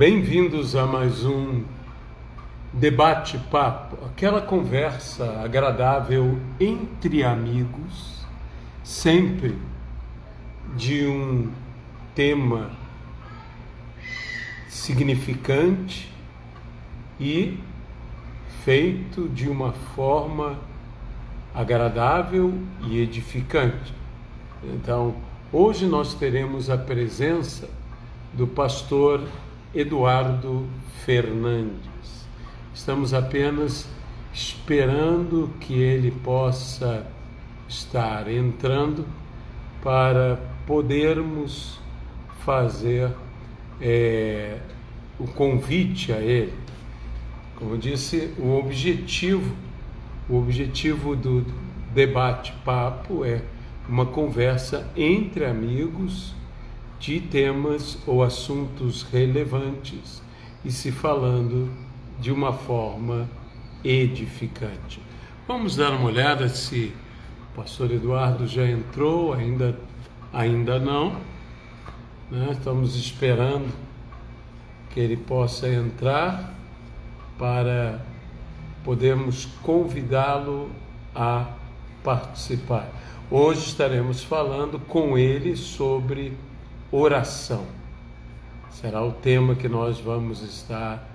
Bem-vindos a mais um debate-papo, aquela conversa agradável entre amigos, sempre de um tema significante e feito de uma forma agradável e edificante. Então, hoje nós teremos a presença do pastor Eduardo Fernandes. Estamos apenas esperando que ele possa estar entrando para podermos fazer o convite a ele. Como eu disse, o objetivo do debate-papo é uma conversa entre amigos de temas ou assuntos relevantes e se falando de uma forma edificante. Vamos dar uma olhada se o pastor Eduardo já entrou, ainda não, né? Estamos esperando que ele possa entrar para podermos convidá-lo a participar. Hoje estaremos falando com ele sobre oração. Será o tema que nós vamos estar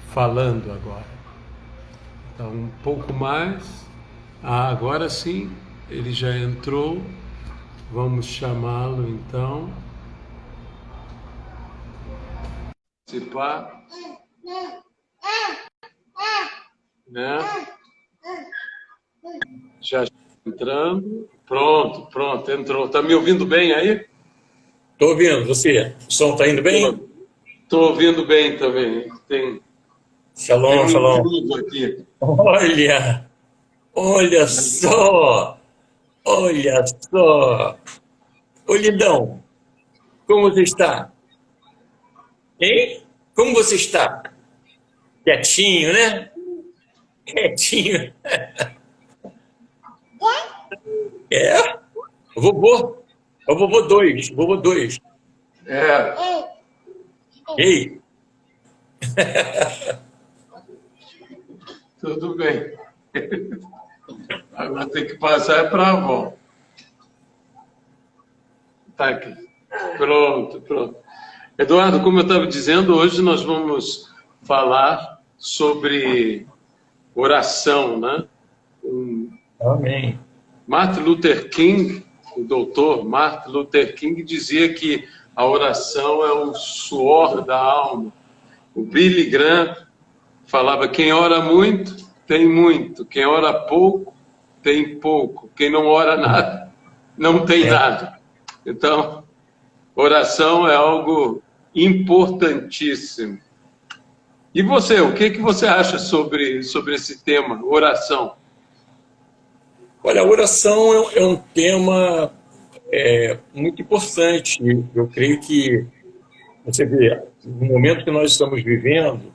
falando agora. Então, um pouco mais. Agora sim, ele já entrou. Vamos chamá-lo então. Participar. Né? Já está entrando. Pronto, entrou. Está me ouvindo bem aí? Estou ouvindo, você? O som está indo bem? Estou ouvindo bem também. Shalom, shalom. Aqui. Olha só! Ô, Lidão, como você está? Hein? Como você está? Quietinho, né? Quietinho. O vovô 2. Ei! Tudo bem. Agora tem que passar para a avó. Tá aqui. Pronto. Eduardo, como eu estava dizendo, hoje nós vamos falar sobre oração, né? Amém. Martin Luther King, o doutor Martin Luther King, dizia que a oração é o suor da alma. O Billy Graham falava: quem ora muito, tem muito. Quem ora pouco, tem pouco. Quem não ora nada, não tem nada. Então, oração é algo importantíssimo. E você, o que você acha sobre esse tema, oração? Olha, a oração é um tema muito importante. Eu creio que, você vê, no momento que nós estamos vivendo,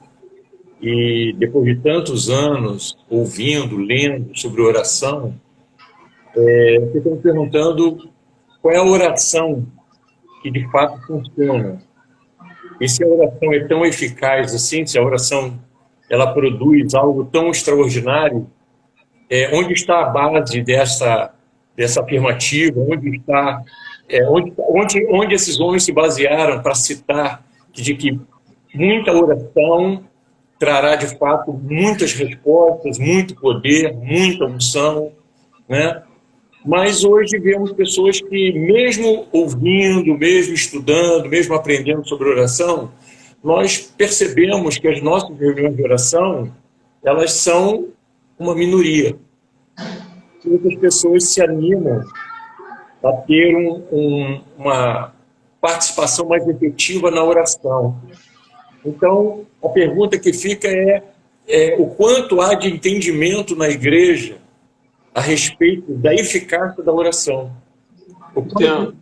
e depois de tantos anos ouvindo, lendo sobre oração, você está me perguntando qual é a oração que de fato funciona. E se a oração é tão eficaz assim, se a oração ela produz algo tão extraordinário, onde está a base dessa afirmativa? Onde está, onde esses homens se basearam para citar de que muita oração trará de fato muitas respostas, muito poder, muita unção, né? Mas hoje vemos pessoas que, mesmo ouvindo, mesmo estudando, mesmo aprendendo sobre oração, nós percebemos que as nossas reuniões de oração, elas são uma minoria. Muitas pessoas se animam a ter uma participação mais efetiva na oração. Então, a pergunta que fica é o quanto há de entendimento na igreja a respeito da eficácia da oração. O quanto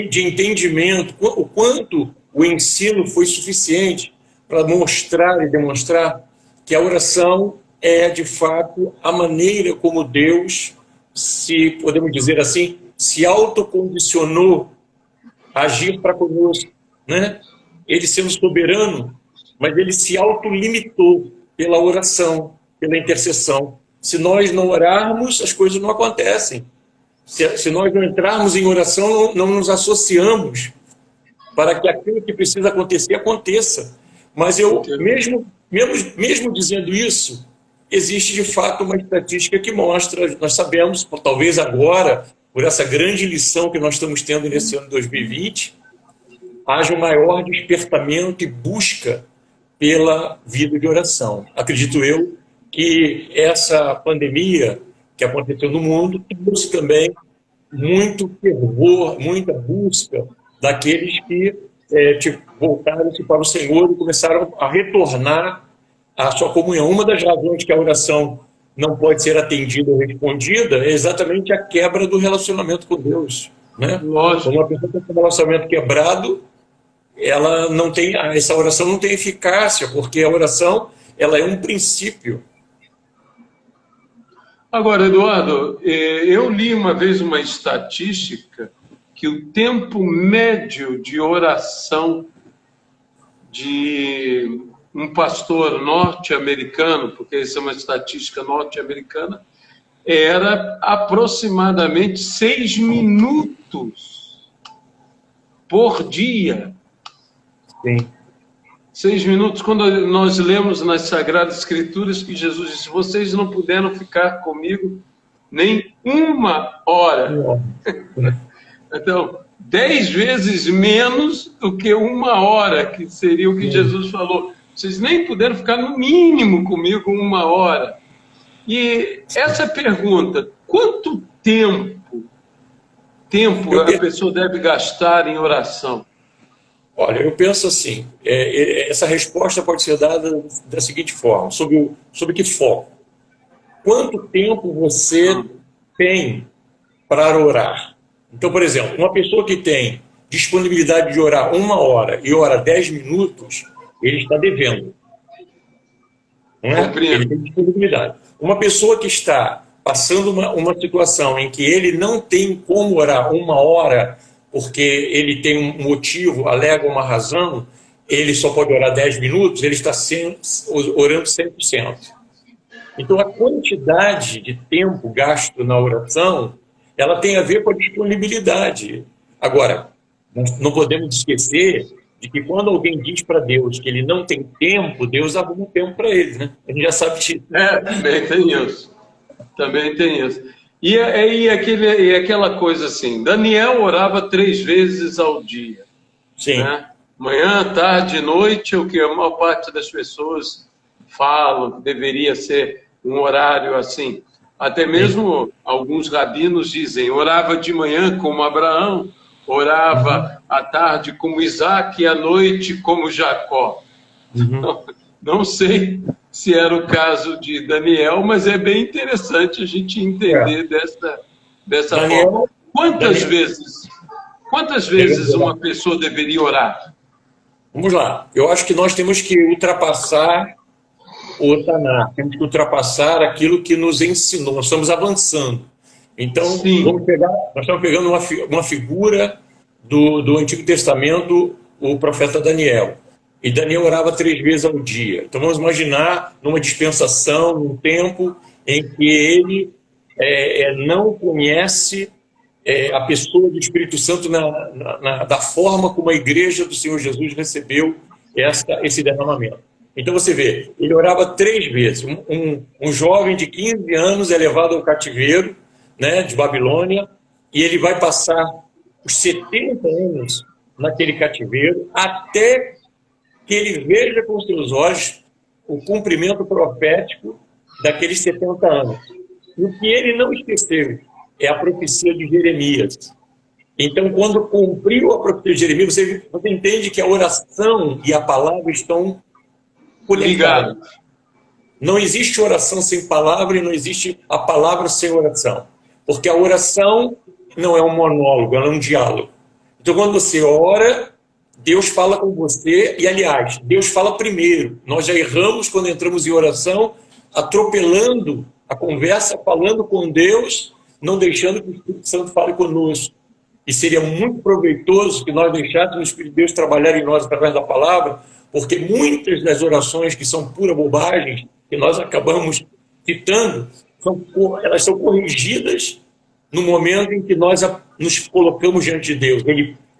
de entendimento, o quanto o ensino foi suficiente para mostrar e demonstrar que a oração é, de fato, a maneira como Deus, se podemos dizer assim, se autocondicionou a agir para conosco, né? ele sendo soberano, mas ele se autolimitou pela oração, pela intercessão. Se nós não orarmos, as coisas não acontecem. Se nós não entrarmos em oração, não nos associamos para que aquilo que precisa acontecer, aconteça. Mas eu, mesmo dizendo isso, existe de fato uma estatística que mostra, nós sabemos, talvez agora, por essa grande lição que nós estamos tendo nesse ano de 2020, haja um maior despertamento e busca pela vida de oração. Acredito eu que essa pandemia que aconteceu no mundo trouxe também muito fervor, muita busca daqueles que voltaram-se para o Senhor e começaram a retornar à sua comunhão. Uma das razões que a oração não pode ser atendida ou respondida é exatamente a quebra do relacionamento com Deus, né? Lógico. Uma pessoa que tem um relacionamento quebrado, ela não tem, essa oração não tem eficácia, porque a oração ela é um princípio. Agora, Eduardo, eu li uma vez uma estatística que o tempo médio de oração de um pastor norte-americano, porque essa é uma estatística norte-americana, era aproximadamente 6 minutos por dia. Sim. 6 minutos, quando nós lemos nas Sagradas Escrituras que Jesus disse, vocês não puderam ficar comigo nem 1 hora. Então, 10 vezes menos do que 1 hora, que seria o que Jesus falou. Vocês nem puderam ficar no mínimo comigo 1 hora. E essa pergunta, quanto tempo a pessoa deve gastar em oração? Olha, eu penso assim, essa resposta pode ser dada da seguinte forma, sobre que foco? Quanto tempo você tem para orar? Então, por exemplo, uma pessoa que tem disponibilidade de orar 1 hora e ora 10 minutos, ele está devendo. Não é? Ele tem disponibilidade. Uma pessoa que está passando uma situação em que ele não tem como orar 1 hora, porque ele tem um motivo, alega uma razão, ele só pode orar 10 minutos, ele está orando 100%. Então, a quantidade de tempo gasto na oração, ela tem a ver com a disponibilidade. Agora, não podemos esquecer de que quando alguém diz para Deus que ele não tem tempo, Deus arruma tempo para ele, né? A gente já sabe disso. Também tem isso. Também tem isso. E aquela coisa assim, Daniel orava 3 vezes ao dia. Sim. Né? Manhã, tarde, noite, é o que a maior parte das pessoas falam, deveria ser um horário assim. Até mesmo alguns rabinos dizem, orava de manhã como Abraão, orava à tarde como Isaac e à noite como Jacó. Não sei se era o caso de Daniel, mas é bem interessante a gente entender dessa forma. Quantas vezes uma pessoa deveria orar? Vamos lá. Eu acho que nós temos que ultrapassar o Tanar, temos que ultrapassar aquilo que nos ensinou. Nós estamos avançando. Então, nós estamos pegando uma figura do Antigo Testamento, o profeta Daniel. E Daniel orava 3 vezes ao dia. Então vamos imaginar numa dispensação, num tempo em que ele não conhece a pessoa do Espírito Santo da forma como a igreja do Senhor Jesus recebeu esse derramamento. Então você vê, ele orava 3 vezes. Um jovem de 15 anos é levado ao cativeiro, né, de Babilônia, e ele vai passar os 70 anos naquele cativeiro até que ele veja com seus olhos o cumprimento profético daqueles 70 anos. E o que ele não esqueceu é a profecia de Jeremias. Então, quando cumpriu a profecia de Jeremias, você entende que a oração e a palavra estão conectadas. Não existe oração sem palavra e não existe a palavra sem oração. Porque a oração não é um monólogo, ela é um diálogo. Então, quando você ora, Deus fala com você, e aliás, Deus fala primeiro. Nós já erramos quando entramos em oração, atropelando a conversa, falando com Deus, não deixando que o Espírito Santo fale conosco. e seria muito proveitoso que nós deixássemos o Espírito de Deus trabalhar em nós através da palavra, porque muitas das orações que são pura bobagem, que nós acabamos citando, elas são corrigidas no momento em que nós nos colocamos diante de Deus.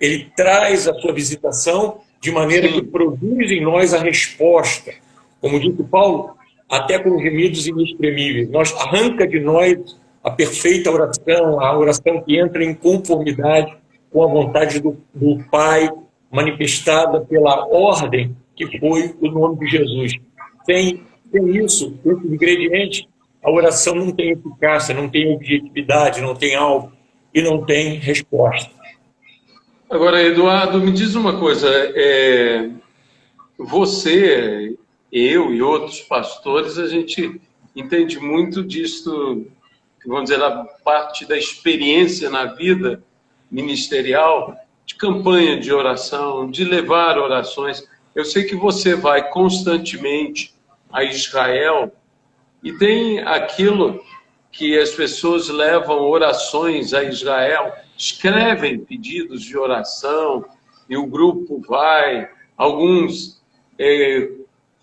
Ele traz a sua visitação de maneira que produz em nós a resposta. Como disse Paulo, até com gemidos inexprimíveis. Arranca de nós a perfeita oração, a oração que entra em conformidade com a vontade do Pai, manifestada pela ordem que foi o nome de Jesus. Sem isso, esse ingrediente, a oração não tem eficácia, não tem objetividade, não tem alvo e não tem resposta. Agora, Eduardo, me diz uma coisa. Você, eu e outros pastores, a gente entende muito disso, vamos dizer, a parte da experiência na vida ministerial, de campanha de oração, de levar orações. Eu sei que você vai constantemente a Israel e tem aquilo que as pessoas levam orações a Israel, escrevem pedidos de oração e o grupo vai, alguns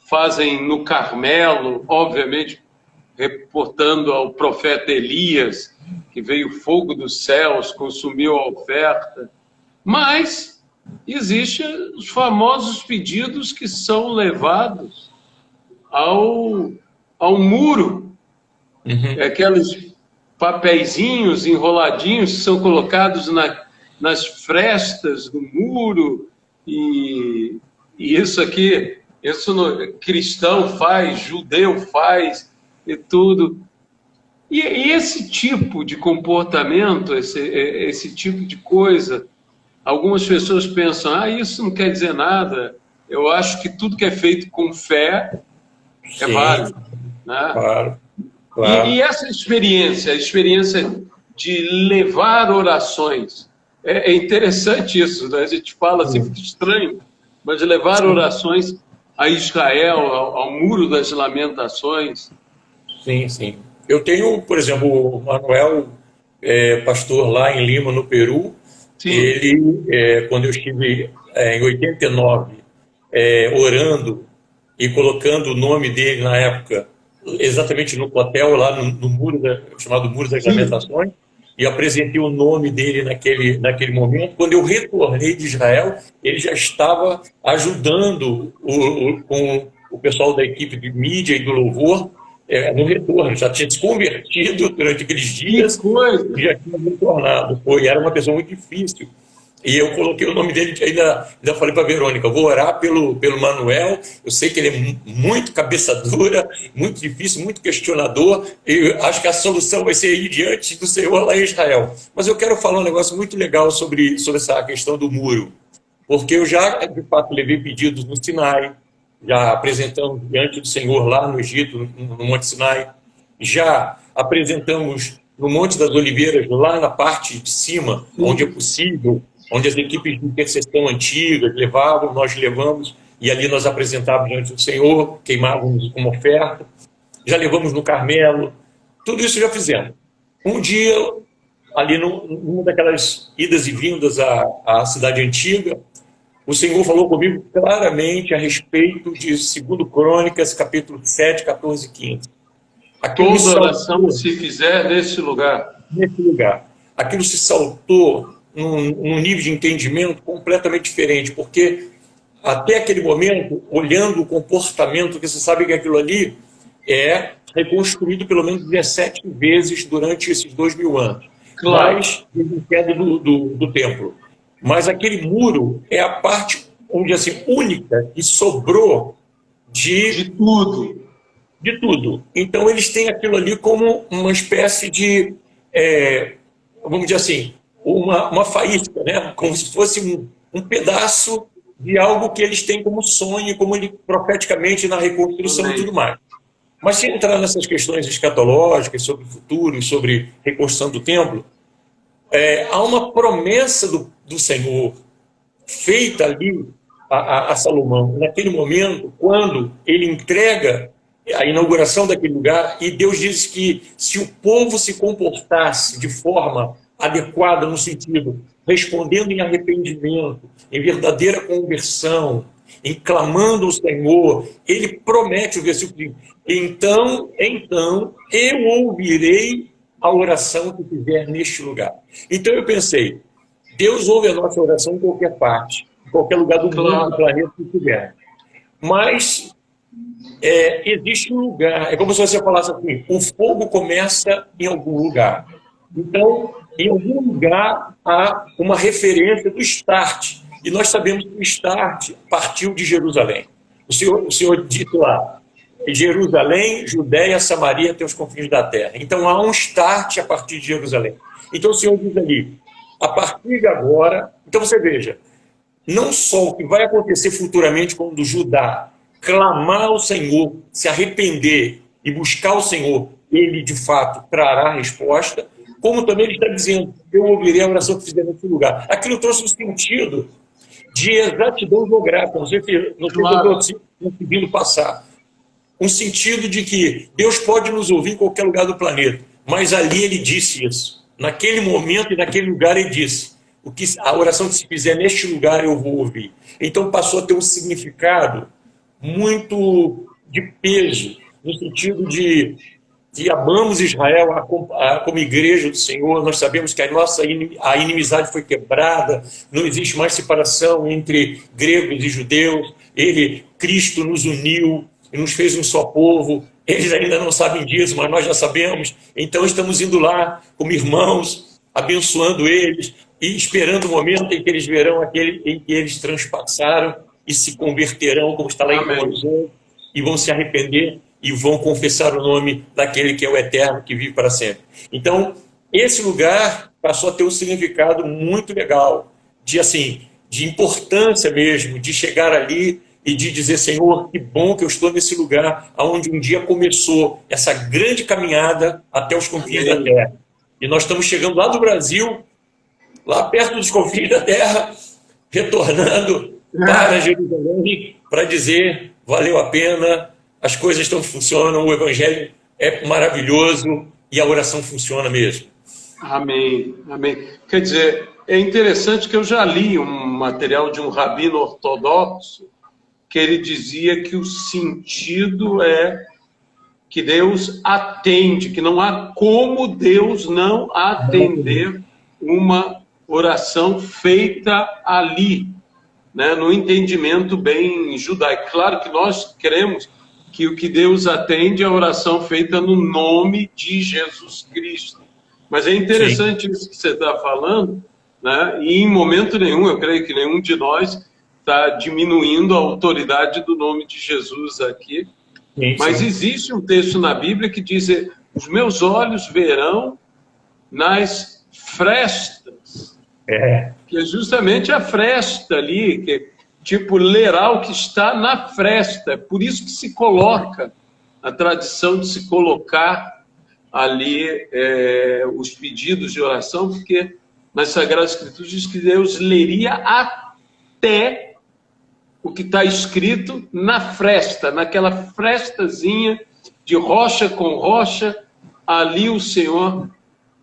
fazem no Carmelo, obviamente reportando ao profeta Elias, que veio fogo dos céus, consumiu a oferta, mas existem os famosos pedidos que são levados ao muro. Aqueles papeizinhos enroladinhos que são colocados nas frestas do muro, e isso aqui, cristão faz, judeu faz, e tudo. E esse tipo de comportamento, esse tipo de coisa, algumas pessoas pensam, isso não quer dizer nada. Eu acho que tudo que é feito com fé é válido. Né? Claro. E essa experiência, a experiência de levar orações, é interessante isso, né? A gente fala assim, muito estranho, mas de levar orações a Israel, ao Muro das Lamentações. Sim. Eu tenho, por exemplo, o Manuel, pastor lá em Lima, no Peru. Sim. Ele, quando eu estive em 89, orando e colocando o nome dele na época, exatamente no hotel, lá no muro, chamado Muro das Lamentações, e apresentei o nome dele naquele momento. Quando eu retornei de Israel, ele já estava ajudando com o pessoal da equipe de mídia e do louvor no retorno. Já tinha se convertido durante aqueles dias e já tinha retornado. Era uma pessoa muito difícil. E eu coloquei o nome dele, ainda falei para a Verônica, vou orar pelo Manuel, eu sei que ele é muito cabeça dura, muito difícil, muito questionador, e acho que a solução vai ser ir diante do Senhor lá em Israel. Mas eu quero falar um negócio muito legal sobre essa questão do muro, porque eu já, de fato, levei pedidos no Sinai, já apresentamos diante do Senhor lá no Egito, no Monte Sinai, já apresentamos no Monte das Oliveiras, lá na parte de cima, onde é possível, onde as equipes de intercessão antigas levavam, nós levamos, e ali nós apresentávamos diante do Senhor, queimávamos como oferta, já levamos no Carmelo, tudo isso já fizemos. Um dia, ali numa daquelas idas e vindas à cidade antiga, o Senhor falou comigo claramente a respeito de 2 Crônicas, capítulo 7, 14 e 15. Toda oração se fizer nesse lugar. Nesse lugar. Aquilo se saltou num nível de entendimento completamente diferente, porque até aquele momento, olhando o comportamento, que você sabe que aquilo ali é reconstruído pelo menos 17 vezes durante esses 2000 anos. Claro. Mais em queda do templo. Mas aquele muro é a parte, vamos dizer assim, única que sobrou de tudo. De tudo. Então eles têm aquilo ali como uma espécie de, vamos dizer assim, uma faísca, né? Como se fosse um pedaço de algo que eles têm como sonho, como ele profeticamente na reconstrução e tudo mais. Mas sem entrar nessas questões escatológicas, sobre o futuro, sobre reconstrução do templo, há uma promessa do Senhor feita ali a Salomão, naquele momento, quando ele entrega a inauguração daquele lugar, e Deus diz que se o povo se comportasse de forma adequada, no sentido respondendo em arrependimento, em verdadeira conversão, em clamando ao Senhor, ele promete, o versículo 5, então eu ouvirei a oração que fizer neste lugar. Então eu pensei, Deus ouve a nossa oração em qualquer parte, em qualquer lugar do mundo, do planeta que tiver. Mas existe um lugar, é como se você falasse assim, o fogo começa em algum lugar. Então, em algum lugar há uma referência do start. E nós sabemos que o start partiu de Jerusalém. O Senhor disse lá, Jerusalém, Judéia, Samaria, até os confins da terra. Então há um start a partir de Jerusalém. Então o Senhor diz ali, a partir de agora... Então você veja, não só o que vai acontecer futuramente quando Judá clamar ao Senhor, se arrepender e buscar o Senhor, ele de fato trará a resposta, como também ele está dizendo, eu ouvirei a oração que fizer nesse lugar. Aquilo trouxe um sentido de exatidão geográfica, não sei se eu estou conseguindo passar. Um sentido de que Deus pode nos ouvir em qualquer lugar do planeta, mas ali ele disse isso. Naquele momento e naquele lugar ele disse, a oração que se fizer neste lugar eu vou ouvir. Então passou a ter um significado muito de peso, no sentido de que amamos Israel como igreja do Senhor, nós sabemos que a inimizade foi quebrada, não existe mais separação entre gregos e judeus, Cristo nos uniu e nos fez um só povo, eles ainda não sabem disso, mas nós já sabemos, então estamos indo lá como irmãos, abençoando eles e esperando o momento em que eles verão aquele em que eles transpassaram e se converterão, como está lá em Romanos, e vão se arrepender e vão confessar o nome daquele que é o eterno, que vive para sempre. Então, esse lugar passou a ter um significado muito legal, de importância mesmo, de chegar ali e de dizer, Senhor, que bom que eu estou nesse lugar onde um dia começou essa grande caminhada até os confins da terra. E nós estamos chegando lá do Brasil, lá perto dos confins da terra, retornando para Jerusalém para dizer, valeu a pena, as coisas funcionam, o Evangelho é maravilhoso e a oração funciona mesmo. Amém, amém. Quer dizer, é interessante que eu já li um material de um rabino ortodoxo que ele dizia que o sentido é que Deus atende, que não há como Deus não atender uma oração feita ali, né, no entendimento bem judaico. Claro que nós cremos que o que Deus atende é a oração feita no nome de Jesus Cristo. Mas é interessante isso que você está falando, né? E em momento nenhum, eu creio que nenhum de nós está diminuindo a autoridade do nome de Jesus aqui. Sim. Mas existe um texto na Bíblia que diz, os meus olhos verão nas frestas. Que é justamente a fresta ali, que tipo, lerá o que está na fresta. É por isso que se coloca, a tradição de se colocar ali os pedidos de oração, porque nas Sagradas Escrituras diz que Deus leria até o que está escrito na fresta, naquela frestazinha de rocha com rocha, ali o Senhor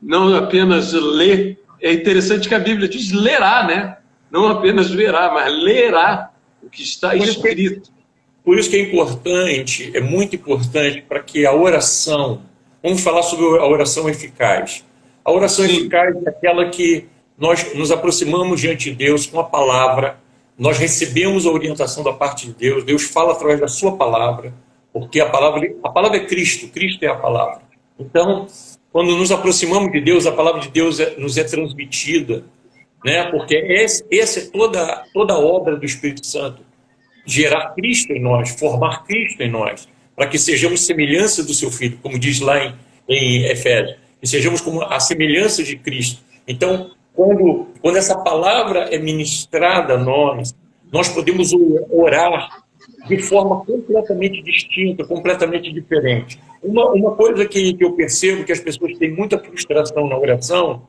não apenas lê, é interessante que a Bíblia diz lerá, né? Não apenas verá, mas lerá o que está escrito. Por isso que é importante, é muito importante para que a oração, vamos falar sobre a oração eficaz. A oração eficaz é aquela que nós nos aproximamos diante de Deus com a palavra, nós recebemos a orientação da parte de Deus, Deus fala através da sua palavra, porque a palavra é Cristo, Cristo é a palavra. Então, quando nos aproximamos de Deus, a palavra de Deus nos é transmitida, né? Porque essa é toda a obra do Espírito Santo, gerar Cristo em nós, formar Cristo em nós, para que sejamos semelhança do seu Filho, como diz lá em Efésios, que sejamos como a semelhança de Cristo. Então, quando essa palavra é ministrada a nós podemos orar de forma completamente distinta, completamente diferente. Uma coisa que eu percebo que as pessoas têm muita frustração na oração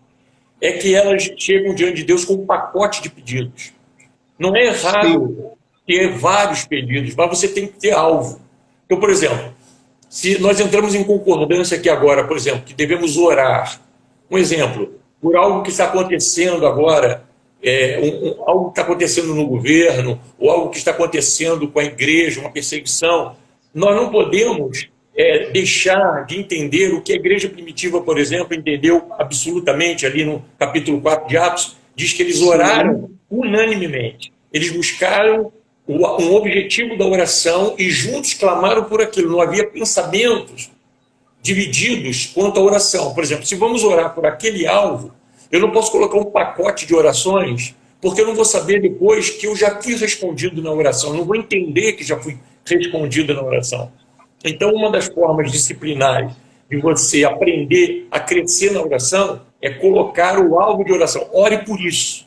é que elas chegam diante de Deus com um pacote de pedidos. Não é errado ter vários pedidos, mas você tem que ter alvo. Então, por exemplo, se nós entramos em concordância aqui agora, por exemplo, que devemos orar, um exemplo, por algo que está acontecendo agora algo que está acontecendo no governo, ou algo que está acontecendo com a igreja, uma perseguição. Nós não podemos deixar de entender o que a igreja primitiva, por exemplo, entendeu absolutamente ali no capítulo 4 de Atos, diz que eles oraram unanimemente. Eles buscaram um objetivo da oração e juntos clamaram por aquilo. Não havia pensamentos divididos quanto à oração. Por exemplo, se vamos orar por aquele alvo, eu não posso colocar um pacote de orações, porque eu não vou saber depois que eu já fui respondido na oração, eu não vou entender que já fui respondido na oração. Então, uma das formas disciplinares de você aprender a crescer na oração é colocar o alvo de oração. Ore por isso,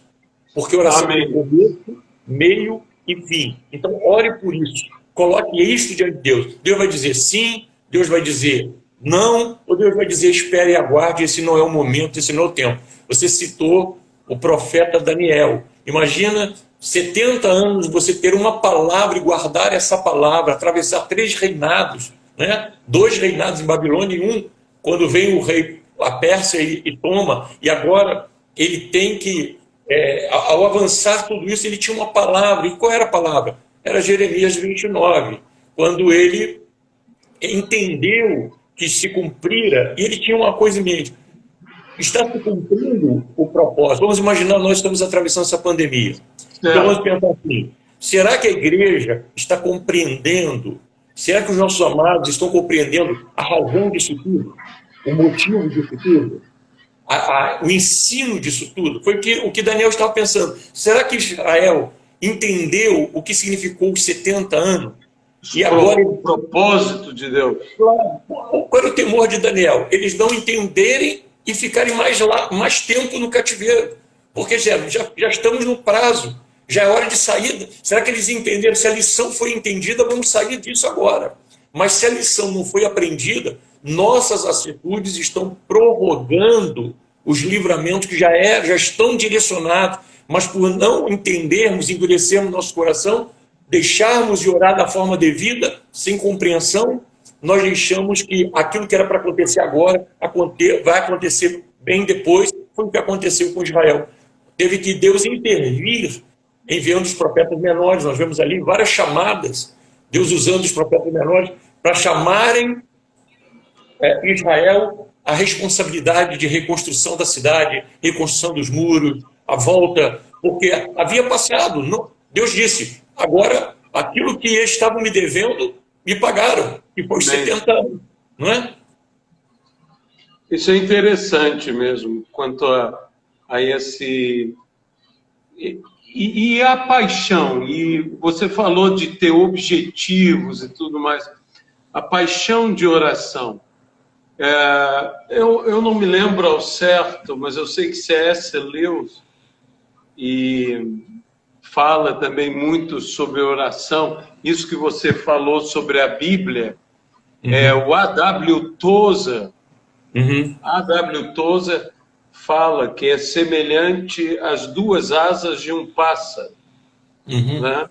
porque oração tem começo, meio e fim. Então, ore por isso. Coloque isso diante de Deus. Deus vai dizer sim, Deus vai dizer não, ou Deus vai dizer espere e aguarde, esse não é o momento, esse não é o tempo. Você citou o profeta Daniel. Imagina 70 anos você ter uma palavra e guardar essa palavra, atravessar 3 reinados, né? 2 reinados em Babilônia e 1, quando vem o rei, a Pérsia e toma, e agora ele tem que, ao avançar tudo isso, ele tinha uma palavra. E qual era a palavra? Era Jeremias 29, quando ele entendeu que se cumprira, e ele tinha uma coisa em mente: está se cumprindo o propósito. Vamos imaginar, nós estamos atravessando essa pandemia. Então vamos pensar assim: será que a igreja está compreendendo? Será que os nossos amados estão compreendendo a razão disso tudo? O motivo disso tudo? O ensino disso tudo? Foi o que Daniel estava pensando. Será que Israel entendeu o que significou os 70 anos? E agora, o propósito de Deus. Qual era o temor de Daniel? Eles não entenderem e ficarem mais tempo no cativeiro. Porque já estamos no prazo, já é hora de saída. Será que eles entenderam? Se a lição foi entendida, vamos sair disso agora. Mas se a lição não foi aprendida, nossas atitudes estão prorrogando os livramentos que já estão direcionados, mas por não entendermos, endurecermos nosso coração, deixarmos de orar da forma devida, sem compreensão, nós deixamos que aquilo que era para acontecer agora vai acontecer bem depois. Foi o que aconteceu com Israel. Teve que Deus intervir, enviando os profetas menores. Nós vemos ali várias chamadas, Deus usando os profetas menores para chamarem Israel à responsabilidade de reconstrução da cidade, reconstrução dos muros, a volta, porque havia passado. Deus disse: agora, aquilo que eles estavam me devendo, me pagaram, e por 70 anos, não é? Isso é interessante mesmo, quanto a esse... E a paixão, e você falou de ter objetivos e tudo mais, a paixão de oração. Eu não me lembro ao certo, mas eu sei que C.S. Lewis e fala também muito sobre oração. Isso que você falou sobre a Bíblia, o A.W. Tozer. A.W. Tozer fala que é semelhante às 2 asas de um pássaro. Né?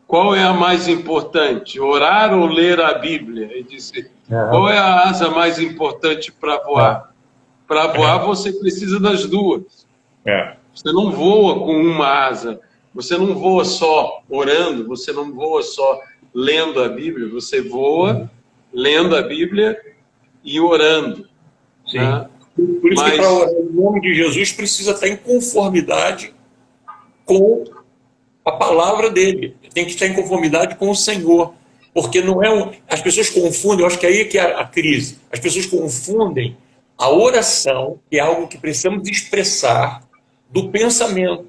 Qual é a mais importante, orar ou ler a Bíblia? Ele disse: qual é a asa mais importante para voar? Para voar você precisa das 2. Você não voa com uma asa, você não voa só orando, você não voa só lendo a Bíblia, você voa lendo a Bíblia e orando. Sim. Né? Por isso que para orar em nome de Jesus precisa estar em conformidade com a palavra dele. Tem que estar em conformidade com o Senhor. Porque não é as pessoas confundem, eu acho que aí é que é a crise. As pessoas confundem a oração, que é algo que precisamos expressar, do pensamento.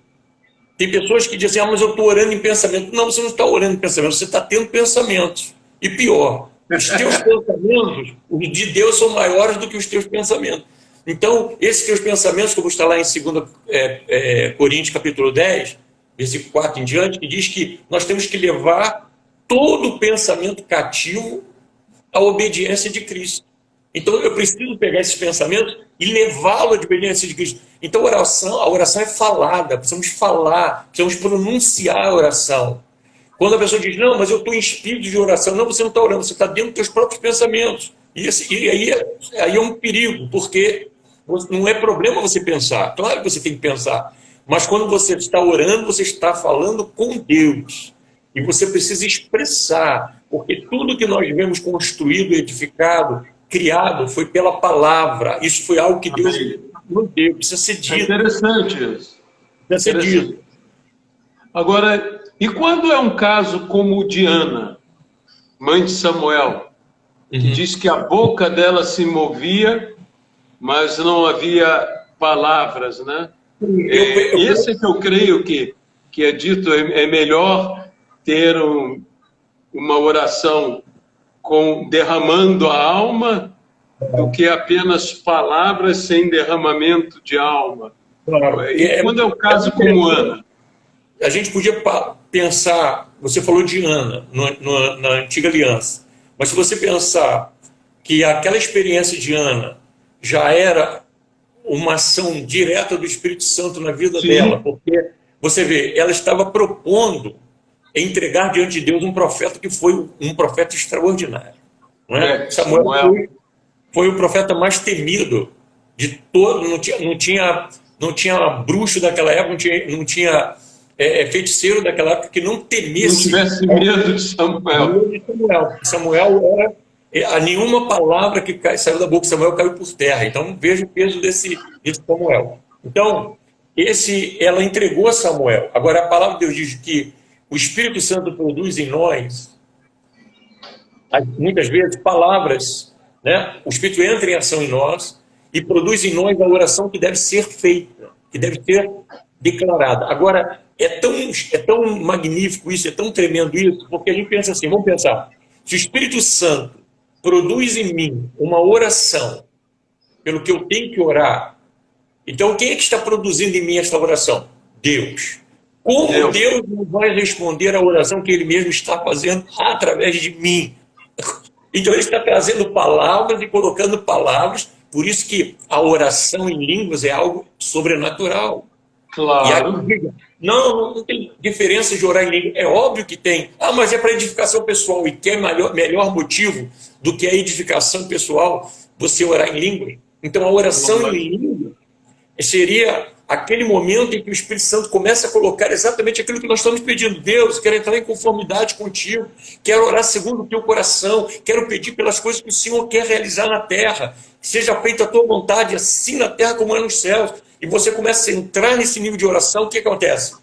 Tem pessoas que dizem: mas eu estou orando em pensamento. Não, você não está orando em pensamento, você está tendo pensamentos. E pior, os teus pensamentos, os de Deus, são maiores do que os teus pensamentos. Então, esses teus pensamentos, como está lá em 2 Coríntios capítulo 10, versículo 4 em diante, que diz que nós temos que levar todo o pensamento cativo à obediência de Cristo. Então, eu preciso pegar esses pensamentos e levá-lo à obediência de Cristo. Então, a oração é falada, precisamos falar, precisamos pronunciar a oração. Quando a pessoa diz: não, mas eu estou em espírito de oração. Não, você não está orando, você está dentro dos seus próprios pensamentos. E aí é um perigo, porque não é problema você pensar. Claro que você tem que pensar, Mas quando você está orando, você está falando com Deus. E você precisa expressar, porque tudo que nós vemos construído, edificado, criado, foi pela palavra. Isso foi algo que Deus nos deu. Precisa ser dito. É interessante isso. Precisa ser dito. Agora, e quando é um caso como o de Ana, mãe de Samuel, que diz que a boca dela se movia, mas não havia palavras, né? Esse é que eu creio que é dito, é melhor ter uma oração derramando a alma do que apenas palavras sem derramamento de alma. Claro. E quando é um caso como Ana? A gente podia pensar, você falou de Ana, na Antiga Aliança, mas se você pensar que aquela experiência de Ana já era uma ação direta do Espírito Santo na vida dela, porque você vê, ela estava propondo entregar diante de Deus um profeta que foi um profeta extraordinário. Não é? Samuel foi o profeta mais temido de todo. Não tinha bruxo daquela época, não tinha feiticeiro daquela época que não temesse. Não tivesse medo de Samuel. Samuel era. Nenhuma palavra que saiu da boca de Samuel caiu por terra. Então veja o peso desse Samuel. Então, ela entregou a Samuel. Agora a palavra de Deus diz que o Espírito Santo produz em nós, muitas vezes, palavras, né? O Espírito entra em ação em nós e produz em nós a oração que deve ser feita, que deve ser declarada. Agora, é tão magnífico isso, é tão tremendo isso, porque a gente pensa assim, vamos pensar, se o Espírito Santo produz em mim uma oração pelo que eu tenho que orar, então quem é que está produzindo em mim esta oração? Deus. Como Deus não vai responder à oração que Ele mesmo está fazendo através de mim? Então Ele está trazendo palavras e colocando palavras, por isso que a oração em línguas é algo sobrenatural. Claro. Não tem diferença de orar em língua. É óbvio que tem. Mas é para edificação pessoal. E que é melhor motivo do que a edificação pessoal você orar em língua. Então a oração em língua seria aquele momento em que o Espírito Santo começa a colocar exatamente aquilo que nós estamos pedindo. Deus, quero entrar em conformidade contigo, quero orar segundo o teu coração, quero pedir pelas coisas que o Senhor quer realizar na terra, que seja feita a tua vontade, assim na terra como é nos céus. E você começa a entrar nesse nível de oração, o que acontece?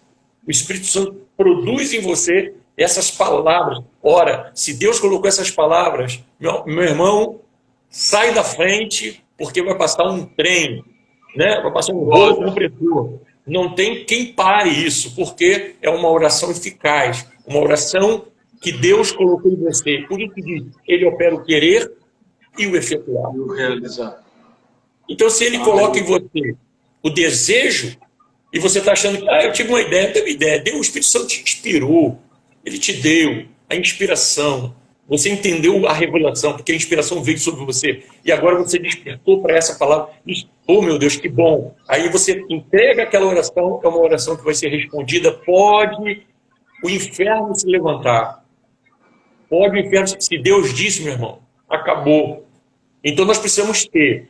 O Espírito Santo produz em você essas palavras. Ora, se Deus colocou essas palavras, meu irmão, sai da frente, porque vai passar um trem, né? Vai passar um rolo compressor. Não tem quem pare isso, porque é uma oração eficaz, uma oração que Deus colocou em você. Por isso que diz, Ele opera o querer e o efetuar. E o realizar. Então, se Ele coloca em você o desejo, e você está achando que eu tive uma ideia, teve ideia, o Espírito Santo te inspirou, Ele te deu a inspiração, você entendeu a revelação, porque a inspiração veio sobre você, e agora você despertou para essa palavra, oh meu Deus, que bom, aí você entrega aquela oração, é uma oração que vai ser respondida, pode o inferno se levantar, pode o inferno, se Deus disse, meu irmão, acabou. Então nós precisamos ter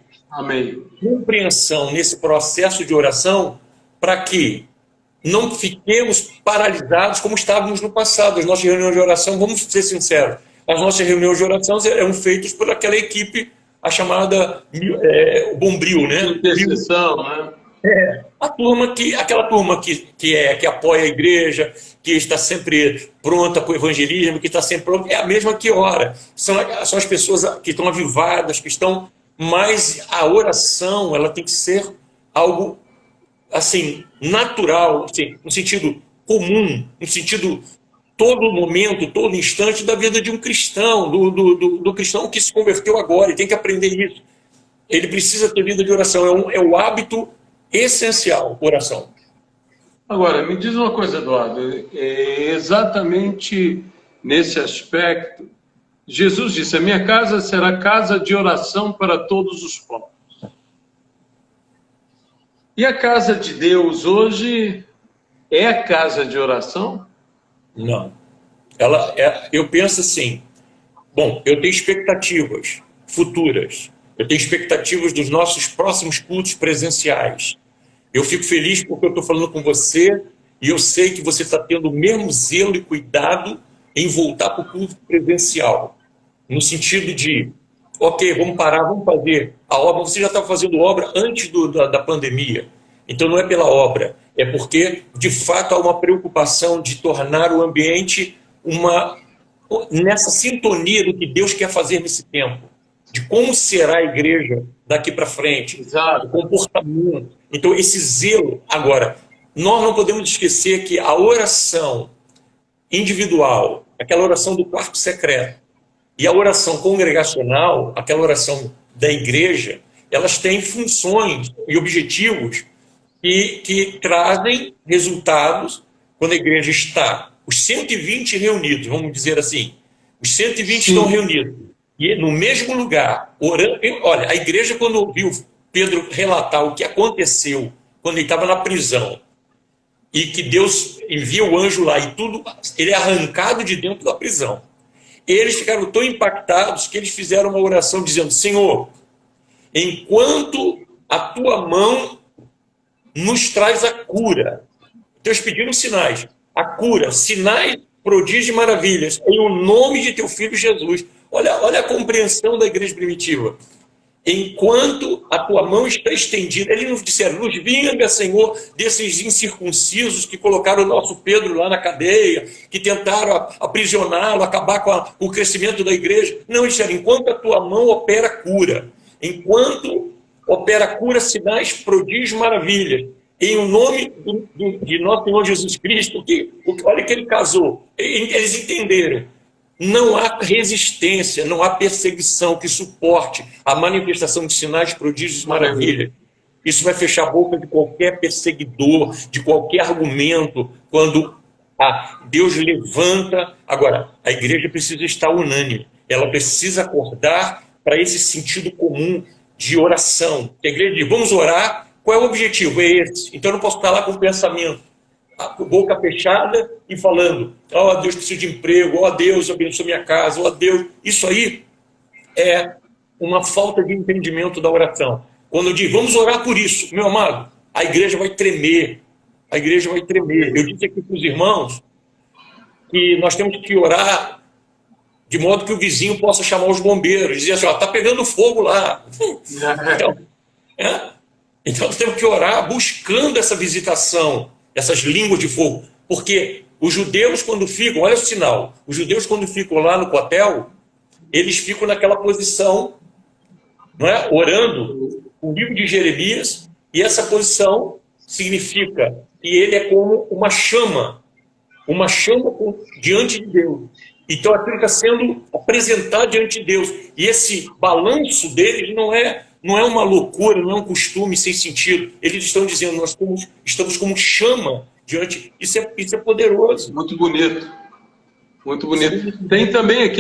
compreensão nesse processo de oração para que não fiquemos paralisados como estávamos no passado. As nossas reuniões de oração, vamos ser sinceros, as nossas reuniões de oração eram feitas por aquela equipe, a chamada Bombril, né? Intercessão, né? Aquela turma que apoia a igreja, que está sempre pronta para o evangelismo, que está sempre pronta, é a mesma que ora. São as pessoas que estão avivadas, que estão... Mas a oração, ela tem que ser algo, assim, natural, assim, no sentido comum, no sentido todo momento, todo instante da vida de um cristão, do cristão que se converteu agora, e tem que aprender isso. Ele precisa ter vida de oração, é o hábito essencial, oração. Agora, me diz uma coisa, Eduardo, exatamente nesse aspecto, Jesus disse, a minha casa será casa de oração para todos os povos. E a casa de Deus hoje é casa de oração? Não. Eu penso assim, bom, eu tenho expectativas futuras, eu tenho expectativas dos nossos próximos cultos presenciais. Eu fico feliz porque eu estou falando com você e eu sei que você está tendo o mesmo zelo e cuidado em voltar para o culto presencial. No sentido de, ok, vamos parar, vamos fazer a obra. Você já estava fazendo obra antes da pandemia. Então não é pela obra, é porque, de fato, há uma preocupação de tornar o ambiente nessa sintonia do que Deus quer fazer nesse tempo, de como será a igreja daqui para frente, o comportamento. Então, esse zelo. Agora, nós não podemos esquecer que a oração individual, aquela oração do quarto secreto, e a oração congregacional, aquela oração da igreja, elas têm funções e objetivos que trazem resultados quando a igreja está. Os 120 reunidos, vamos dizer assim, os 120 Sim. estão reunidos. E no mesmo lugar, orando. Olha, a igreja, quando ouviu Pedro relatar o que aconteceu quando ele estava na prisão, e que Deus envia o anjo lá e tudo, ele é arrancado de dentro da prisão. Eles ficaram tão impactados que eles fizeram uma oração dizendo: Senhor, enquanto a tua mão nos traz a cura, então eles pediram sinais, a cura, sinais, prodígios e maravilhas, em o nome de teu filho Jesus. Olha a compreensão da igreja primitiva. Enquanto a tua mão está estendida, eles nos disseram: nos vinga, Senhor, desses incircuncisos que colocaram o nosso Pedro lá na cadeia, que tentaram aprisioná-lo, acabar com o crescimento da igreja. Não, eles disseram: enquanto a tua mão opera cura, enquanto opera cura, sinais, prodígios, maravilhas, em o nome de nosso Senhor Jesus Cristo, olha que ele casou, eles entenderam. Não há resistência, não há perseguição que suporte a manifestação de sinais, prodígios e maravilhas. Isso vai fechar a boca de qualquer perseguidor, de qualquer argumento, quando Deus levanta. Agora, a igreja precisa estar unânime, ela precisa acordar para esse sentido comum de oração. A igreja diz: vamos orar, qual é o objetivo? É esse. Então eu não posso estar lá com o pensamento, boca fechada e falando: ó Deus, preciso de emprego, ó Deus, abençoa minha casa, ó Deus. Isso aí é uma falta de entendimento da oração. Quando eu digo vamos orar por isso, meu amado, a igreja vai tremer. A igreja vai tremer. Eu disse aqui para os irmãos que nós temos que orar de modo que o vizinho possa chamar os bombeiros, dizer assim: ó, tá pegando fogo lá. Então nós temos que orar buscando essa visitação, essas línguas de fogo, porque os judeus, quando ficam, olha o sinal, os judeus, quando ficam lá no cotel, eles ficam naquela posição, não é? Orando o livro de Jeremias, e essa posição significa que ele é como uma chama diante de Deus. Então aquilo está sendo apresentado diante de Deus, e esse balanço deles não é uma loucura, não é um costume sem sentido. Eles estão dizendo: nós estamos como chama diante. Isso é poderoso. Muito bonito. Muito bonito. Tem também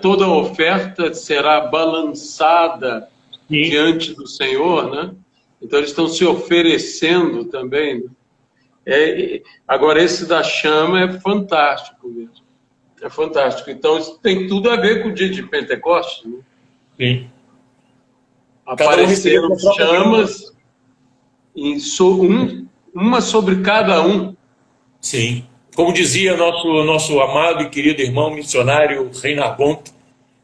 toda oferta será balançada Sim. diante do Senhor, né? Então eles estão se oferecendo também. Agora esse da chama é fantástico mesmo. É fantástico. Então isso tem tudo a ver com o dia de Pentecostes, né? Sim. Apareceram chamas, uma sobre cada um. Sim. Como dizia nosso amado e querido irmão missionário Reinhard Bonk,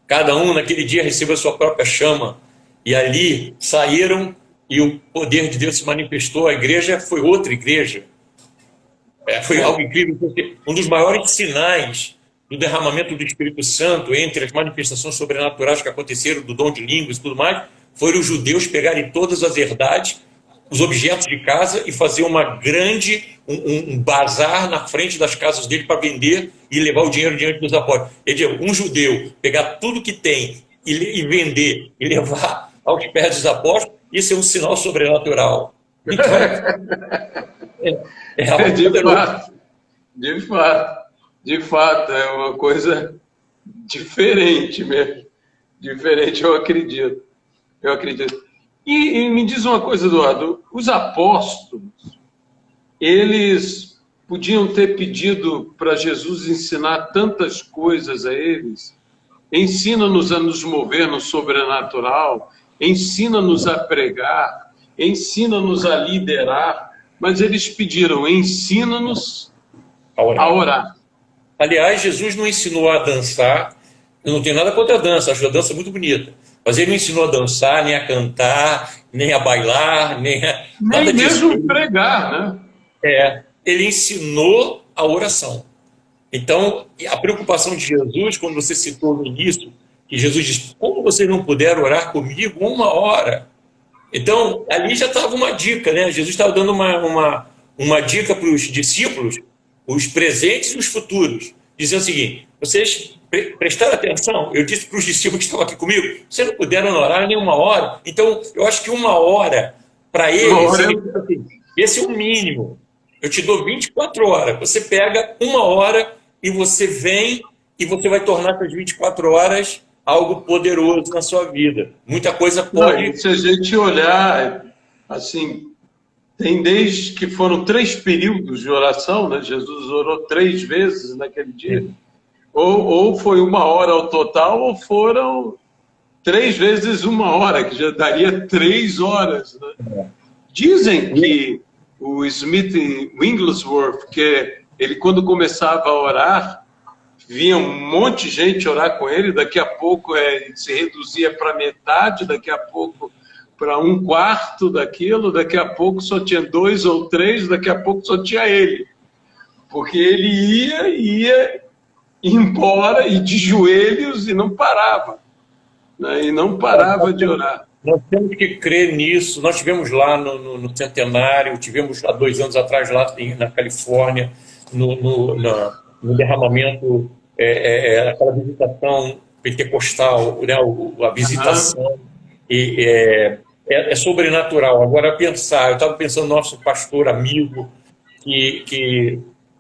cada um naquele dia recebeu a sua própria chama. E ali saíram e o poder de Deus se manifestou. A igreja foi outra igreja. Foi algo incrível, porque um dos maiores sinais do derramamento do Espírito Santo, entre as manifestações sobrenaturais que aconteceram, do dom de línguas e tudo mais, foram os judeus pegarem todas as verdades, os objetos de casa, e fazer um bazar na frente das casas dele para vender e levar o dinheiro diante dos apóstolos. Um judeu pegar tudo que tem e vender e levar aos pés dos apóstolos, isso é um sinal sobrenatural. Então, de fato, é uma coisa diferente mesmo. Diferente, eu acredito. E me diz uma coisa, Eduardo, os apóstolos, eles podiam ter pedido para Jesus ensinar tantas coisas a eles. Ensina-nos a nos mover no sobrenatural, ensina-nos a pregar, ensina-nos a liderar. mas eles pediram: ensina-nos A orar. a orar. Aliás, Jesus não ensinou a dançar. Eu não tenho nada contra a dança, acho a dança muito bonita. Mas ele não ensinou a dançar, nem a cantar, nem a bailar, nada Nem disso. mesmo pregar, né? Ele ensinou a oração. Então, a preocupação de Jesus, quando você citou no início, que Jesus disse: como vocês não puderam orar comigo 1 hora? Então, ali já estava uma dica, né? Jesus estava dando uma dica para os discípulos, os presentes e os futuros, dizendo o seguinte: vocês prestaram atenção? Eu disse para os discípulos que estavam aqui comigo: vocês não puderam orar nem 1 hora. Então, eu acho que 1 hora, para eles, esse é o mínimo. Eu te dou 24 horas. Você pega 1 hora e você vem e você vai tornar essas 24 horas algo poderoso na sua vida. Muita coisa pode... Não, se a gente olhar, assim, tem desde que foram 3 períodos de oração, né? Jesus orou 3 vezes naquele dia. Ou foi 1 hora ao total, ou foram 3 vezes 1 hora, que já daria 3 horas. Né? Dizem que o Smith Wigglesworth, que ele, quando começava a orar, vinha um monte de gente orar com ele, daqui a pouco se reduzia para metade, daqui a pouco para 1/4 daquilo, daqui a pouco só tinha 2 ou 3, daqui a pouco só tinha ele. Porque ele ia embora e de joelhos e não parava. Né? E não parava de orar. Nós temos que crer nisso. Nós tivemos lá no Centenário, tivemos há 2 anos atrás lá na Califórnia, no derramamento, aquela visitação pentecostal, né? A visitação. É sobrenatural. Agora, eu estava pensando no nosso pastor amigo,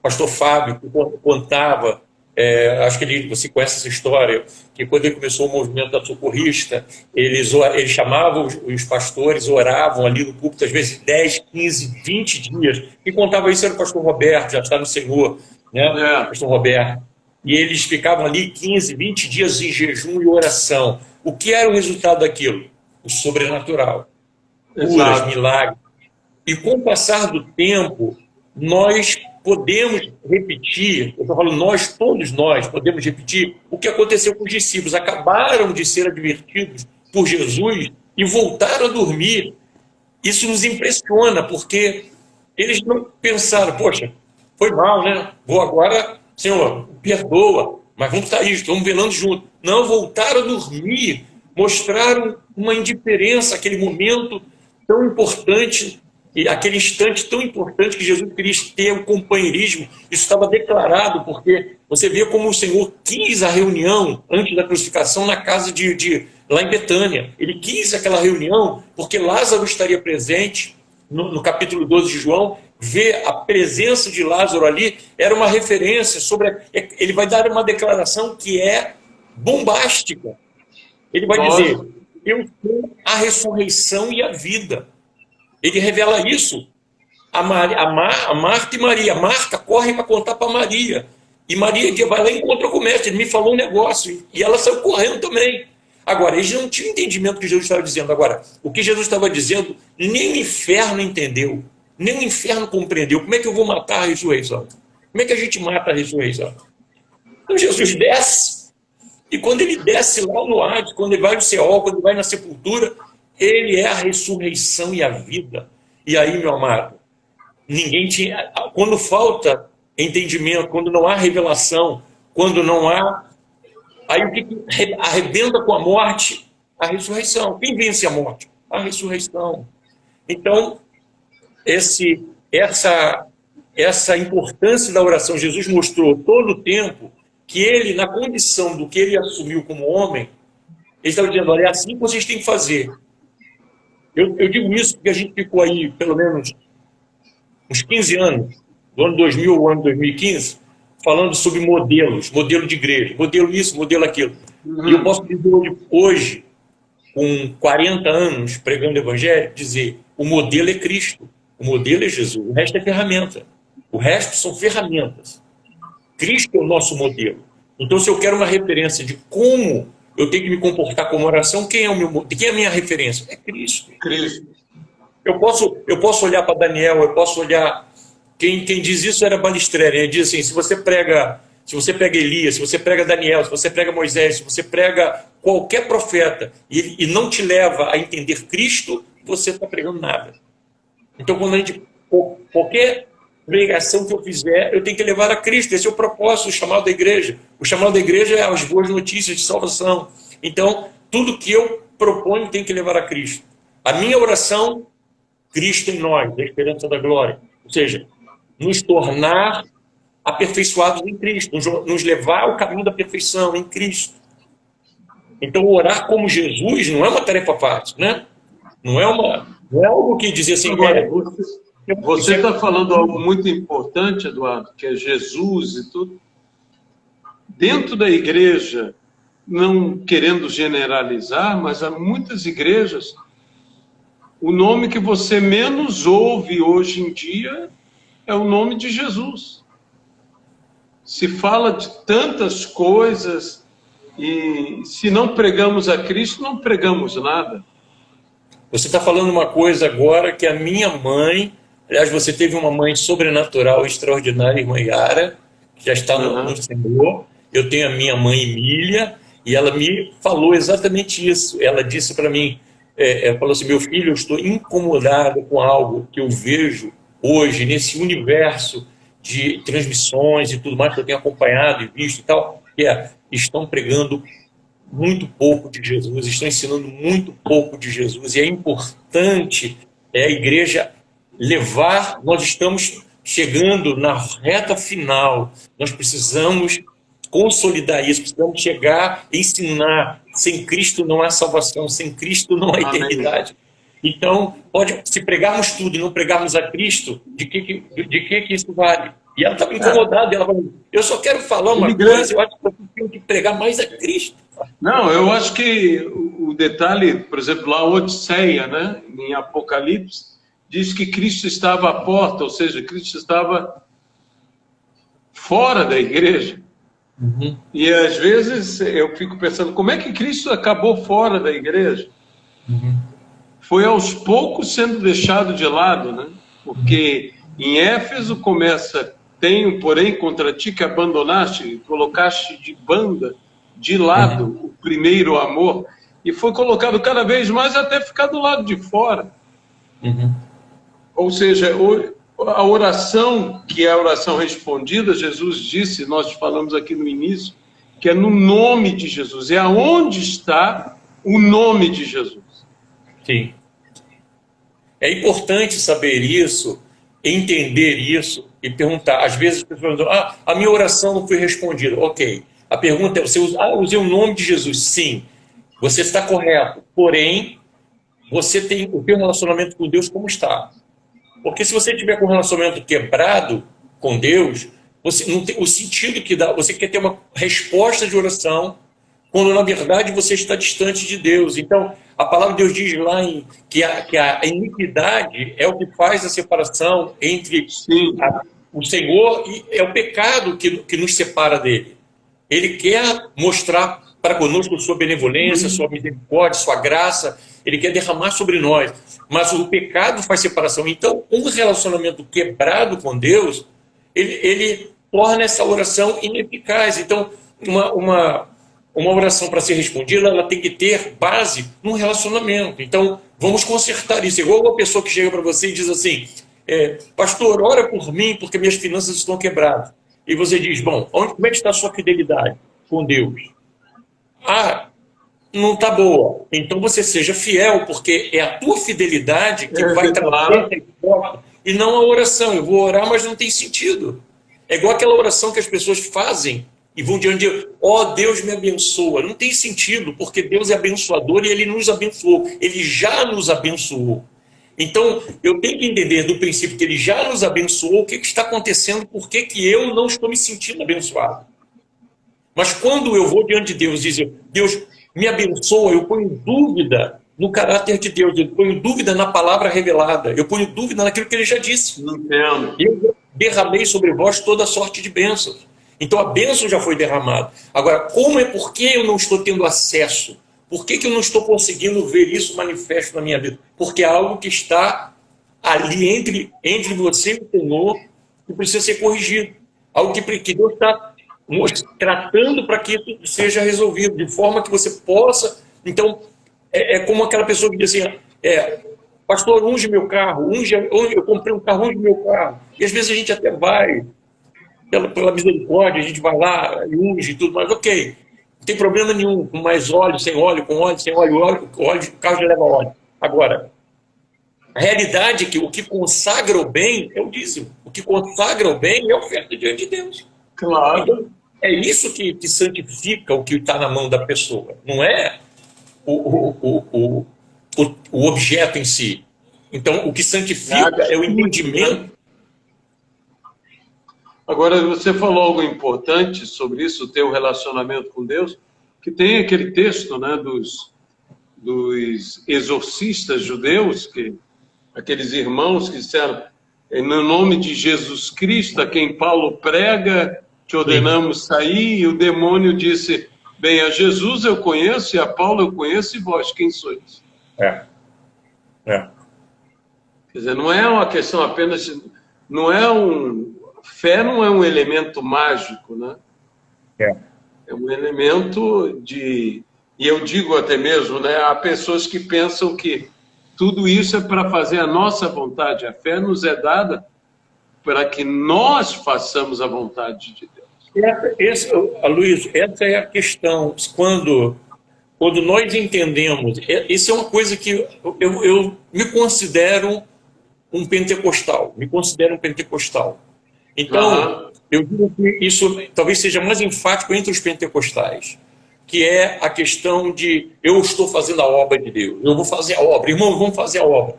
pastor Fábio, que contava, acho que você conhece essa história, que quando ele começou o movimento da socorrista, eles chamavam os pastores, oravam ali no púlpito, às vezes 10, 15, 20 dias. E contava isso era o pastor Roberto, já está no Senhor, né? Pastor Roberto. E eles ficavam ali 15, 20 dias em jejum e oração. O que era o resultado daquilo? O sobrenatural. Curas, milagres. E com o passar do tempo, nós podemos repetir, eu estou falando todos nós podemos repetir o que aconteceu com os discípulos. Acabaram de ser advertidos por Jesus e voltaram a dormir. Isso nos impressiona, porque eles não pensaram: poxa, foi mal, né? Vou agora, Senhor, perdoa, mas vamos sair, estamos velando juntos. Não, voltaram a dormir, mostraram uma indiferença àquele momento tão importante, e aquele instante tão importante que Jesus queria ter o companheirismo. Isso estava declarado, porque você vê como o Senhor quis a reunião antes da crucificação na casa lá em Betânia. Ele quis aquela reunião porque Lázaro estaria presente. No capítulo 12 de João, ver a presença de Lázaro ali era uma referência sobre... Ele vai dar uma declaração que é bombástica. Ele vai dizer: eu sou a ressurreição e a vida. Ele revela isso a Marta e Maria. Marta corre para contar para Maria. E Maria vai lá e encontra com o mestre. Ele me falou um negócio. E ela saiu correndo também. Agora, eles não tinham entendimento do que Jesus estava dizendo. Agora, o que Jesus estava dizendo, nem o inferno entendeu. Nem o inferno compreendeu. Como é que eu vou matar a ressurreição? Como é que a gente mata a ressurreição? Então, Jesus desce. E quando ele desce lá no Hades, quando ele vai no Seol, quando ele vai na sepultura, ele é a ressurreição e a vida. E aí, meu amado, ninguém tinha... Quando falta entendimento, quando não há revelação, quando não há... Aí o que arrebenta com a morte? A ressurreição. Quem vence a morte? A ressurreição. Então, essa importância da oração, Jesus mostrou todo o tempo que ele, na condição do que ele assumiu como homem, ele estava dizendo: olha, é assim que vocês têm que fazer. Eu digo isso porque a gente ficou aí, pelo menos, uns 15 anos, do ano 2000 ao ano 2015, falando sobre modelos, modelo de igreja, modelo isso, modelo aquilo. E eu posso dizer hoje, com 40 anos pregando o evangelho, dizer: o modelo é Cristo, o modelo é Jesus, o resto é ferramenta. O resto são ferramentas. Cristo é o nosso modelo. Então, se eu quero uma referência de como eu tenho que me comportar como oração, quem é a minha referência? É Cristo. Cristo. Eu posso olhar para Daniel, eu posso olhar... Quem diz isso era Balistreri. Ele diz assim, se você prega Elias, se você prega Daniel, se você prega Moisés, se você prega qualquer profeta e não te leva a entender Cristo, você está pregando nada. Então, qualquer pregação que eu fizer, eu tenho que levar a Cristo. Esse é o propósito, o chamado da igreja. O chamado da igreja é as boas notícias de salvação. Então, tudo que eu proponho tem que levar a Cristo. A minha oração, Cristo em nós, a esperança da glória. Ou seja, nos tornar aperfeiçoados em Cristo, nos levar ao caminho da perfeição em Cristo. Então, orar como Jesus não é uma tarefa fácil, né? Não é algo que dizer assim... Agora, você está falando algo muito importante, Eduardo, que é Jesus e tudo. Dentro da igreja, não querendo generalizar, mas há muitas igrejas, o nome que você menos ouve hoje em dia é o nome de Jesus. Se fala de tantas coisas e se não pregamos a Cristo, não pregamos nada. Você está falando uma coisa agora que a minha mãe... Aliás, você teve uma mãe sobrenatural, extraordinária, irmã Yara, que já está no Senhor. Eu tenho a minha mãe Emília, e ela me falou exatamente isso. Ela disse para mim, ela falou assim, meu filho, eu estou incomodado com algo que eu vejo hoje nesse universo de transmissões e tudo mais que eu tenho acompanhado e visto e tal, que estão pregando muito pouco de Jesus, estão ensinando muito pouco de Jesus, e é importante a igreja levar, nós estamos chegando na reta final, nós precisamos consolidar isso, precisamos chegar, ensinar, sem Cristo não há salvação, sem Cristo não há eternidade. Então, se pregarmos tudo e não pregarmos a Cristo, de que isso vale? E ela estava incomodada, ela falou, eu só quero falar uma coisa, eu acho que eu tenho que pregar mais a Cristo. Não, eu acho que o detalhe, por exemplo, lá Odisseia, né, em Apocalipse, diz que Cristo estava à porta, ou seja, Cristo estava fora da igreja. Uhum. E às vezes eu fico pensando, como é que Cristo acabou fora da igreja? Uhum. Foi aos poucos sendo deixado de lado, né? Porque em Éfeso começa, tenho, porém, contra ti que abandonaste, colocaste de banda, de lado, o primeiro amor, e foi colocado cada vez mais até ficar do lado de fora. Uhum. Ou seja, a oração, que é a oração respondida, Jesus disse, nós falamos aqui no início, que é no nome de Jesus, é aonde está o nome de Jesus. Sim. É importante saber isso, entender isso e perguntar. Às vezes as pessoas dizem, a minha oração não foi respondida. Ok. A pergunta é, usei o nome de Jesus? Sim. Você está correto. Porém, você tem o seu relacionamento com Deus como está. Porque se você tiver com um relacionamento quebrado com Deus, você não tem o sentido que dá, você quer ter uma resposta de oração, quando na verdade você está distante de Deus. Então, a palavra de Deus diz lá que a iniquidade é o que faz a separação entre o Senhor e é o pecado que nos separa dele. Ele quer mostrar para conosco sua benevolência, sua misericórdia, sua graça, ele quer derramar sobre nós. Mas o pecado faz separação. Então, um relacionamento quebrado com Deus, ele torna essa oração ineficaz. Então, uma oração para ser respondida, ela tem que ter base num relacionamento. Então, vamos consertar isso. Igual uma pessoa que chega para você e diz assim, pastor, ora por mim porque minhas finanças estão quebradas. E você diz, bom, como é que está a sua fidelidade com Deus? Não está boa. Então você seja fiel, porque é a tua fidelidade que vai trazer a resposta e não a oração. Eu vou orar, mas não tem sentido. É igual aquela oração que as pessoas fazem e vão diante de Deus, Deus me abençoa. Não tem sentido, porque Deus é abençoador e Ele nos abençoou. Ele já nos abençoou. Então, eu tenho que entender do princípio que Ele já nos abençoou, o que está acontecendo, por que eu não estou me sentindo abençoado. Mas quando eu vou diante de Deus e dizer, Deus me abençoa, eu ponho dúvida no caráter de Deus, eu ponho dúvida na palavra revelada, eu ponho dúvida naquilo que Ele já disse. Entendo. Eu derramei sobre vós toda sorte de bênçãos. Então a bênção já foi derramada. Agora, por que eu não estou tendo acesso? Por que eu não estou conseguindo ver isso manifesto na minha vida? Porque é algo que está ali entre você e o Senhor que precisa ser corrigido. Algo que Deus está tratando para que isso seja resolvido, de forma que você possa... Então, é como aquela pessoa que diz assim, pastor, unge meu carro, eu comprei um carro, unge meu carro. E às vezes a gente até vai, pela misericórdia, a gente vai lá e unge e tudo, mas ok, não tem problema nenhum, com mais óleo, sem óleo, com óleo, sem óleo, o carro já leva óleo. Agora, a realidade é que o que consagra o bem é o dízimo. O que consagra o bem é a oferta diante de Deus. Claro. Então, é isso que santifica o que está na mão da pessoa. Não é o objeto em si. Então, o que santifica é o entendimento. Agora, você falou algo importante sobre isso, ter um relacionamento com Deus, que tem aquele texto, né, dos exorcistas judeus, aqueles irmãos que disseram, no nome de Jesus Cristo, a quem Paulo prega, te ordenamos sair, e o demônio disse, bem, a Jesus eu conheço, e a Paulo eu conheço, e vós, quem sois? Quer dizer, não é uma questão apenas, fé não é um elemento mágico, né? É um elemento de, e eu digo até mesmo, né, há pessoas que pensam que tudo isso é para fazer a nossa vontade. A fé nos é dada para que nós façamos a vontade de Deus. Luiz, essa é a questão. Quando nós entendemos, isso é uma coisa que eu me considero um pentecostal. Então, eu digo que isso talvez seja mais enfático entre os pentecostais, que é a questão de eu estou fazendo a obra de Deus, eu vou fazer a obra, irmão, vamos fazer a obra.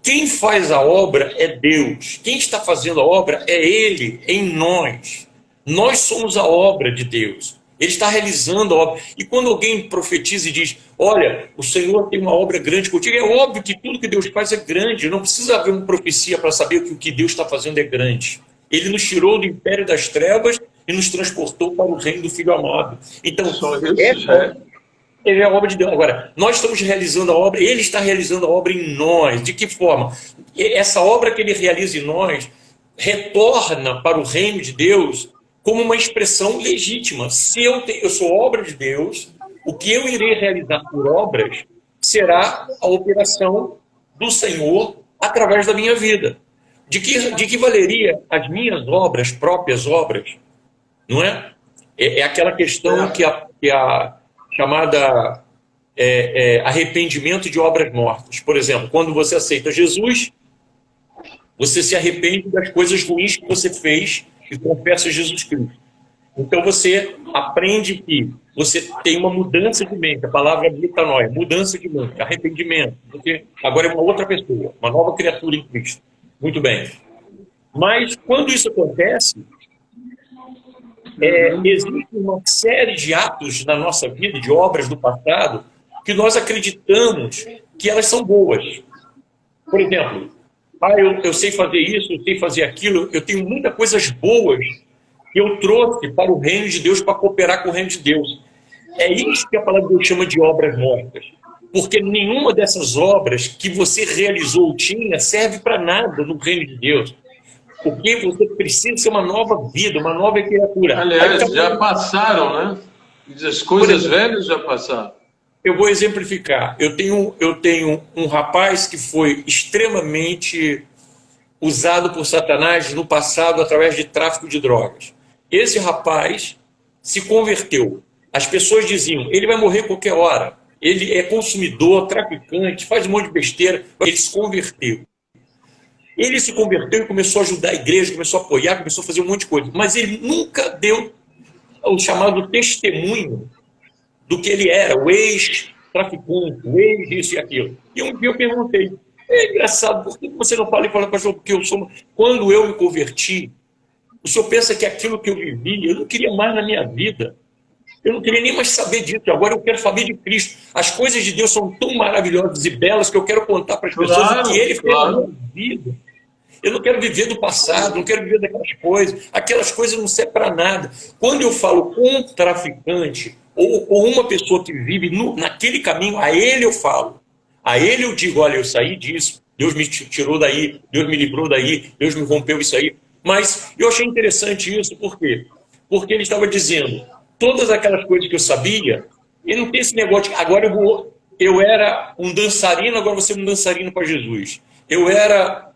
Quem faz a obra é Deus, quem está fazendo a obra é Ele, em nós. Nós somos a obra de Deus, Ele está realizando a obra. E quando alguém profetiza e diz, olha, o Senhor tem uma obra grande contigo, é óbvio que tudo que Deus faz é grande, não precisa haver uma profecia para saber que o que Deus está fazendo é grande. Ele nos tirou do império das trevas e nos transportou para o reino do Filho amado. Então, ele é a obra de Deus. Agora, nós estamos realizando a obra, Ele está realizando a obra em nós. De que forma? Essa obra que Ele realiza em nós retorna para o reino de Deus como uma expressão legítima. Se eu sou obra de Deus, o que eu irei realizar por obras será a operação do Senhor através da minha vida. De que valeria as minhas obras, próprias obras? Não é? É aquela questão que a chamada arrependimento de obras mortas. Por exemplo, quando você aceita Jesus, você se arrepende das coisas ruins que você fez e confessa Jesus Cristo. Então você aprende que você tem uma mudança de mente. A palavra metanoia, mudança de mente, arrependimento. Você agora é uma outra pessoa, uma nova criatura em Cristo. Muito bem. Mas quando isso acontece, existe uma série de atos na nossa vida, de obras do passado, que nós acreditamos que elas são boas. Por exemplo, eu sei fazer isso, eu sei fazer aquilo, eu tenho muitas coisas boas que eu trouxe para o reino de Deus, para cooperar com o reino de Deus. É isso que a palavra de Deus chama de obras mortas. Porque nenhuma dessas obras que você realizou ou tinha serve para nada no reino de Deus. Porque você precisa ser uma nova vida, uma nova criatura. Aliás, já passaram, né? As coisas velhas já passaram. Eu vou exemplificar. Eu tenho um rapaz que foi extremamente usado por Satanás no passado através de tráfico de drogas. Esse rapaz se converteu. As pessoas diziam, ele vai morrer qualquer hora. Ele é consumidor, traficante, faz um monte de besteira. Ele se converteu. Ele se converteu e começou a ajudar a igreja, começou a apoiar, começou a fazer um monte de coisa. Mas ele nunca deu o chamado testemunho do que ele era, o ex-traficante, o ex-isso e aquilo. E um dia eu perguntei, é engraçado, por que você não fala e fala, pastor, porque eu sou... Quando eu me converti, o senhor pensa que aquilo que eu vivi, eu não queria mais na minha vida. Eu não queria nem mais saber disso. Agora eu quero saber de Cristo. As coisas de Deus são tão maravilhosas e belas que eu quero contar para as pessoas o que Ele fez na minha vida. Eu não quero viver do passado, não quero viver daquelas coisas. Aquelas coisas não servem para nada. Quando eu falo com um traficante ou uma pessoa que vive naquele caminho, a ele eu falo. A ele eu digo, olha, eu saí disso, Deus me tirou daí, Deus me livrou daí, Deus me rompeu isso aí. Mas eu achei interessante isso, por quê? Porque ele estava dizendo, todas aquelas coisas que eu sabia, e não tem esse negócio de, agora eu era um dançarino, agora vou ser um dançarino para Jesus. Eu era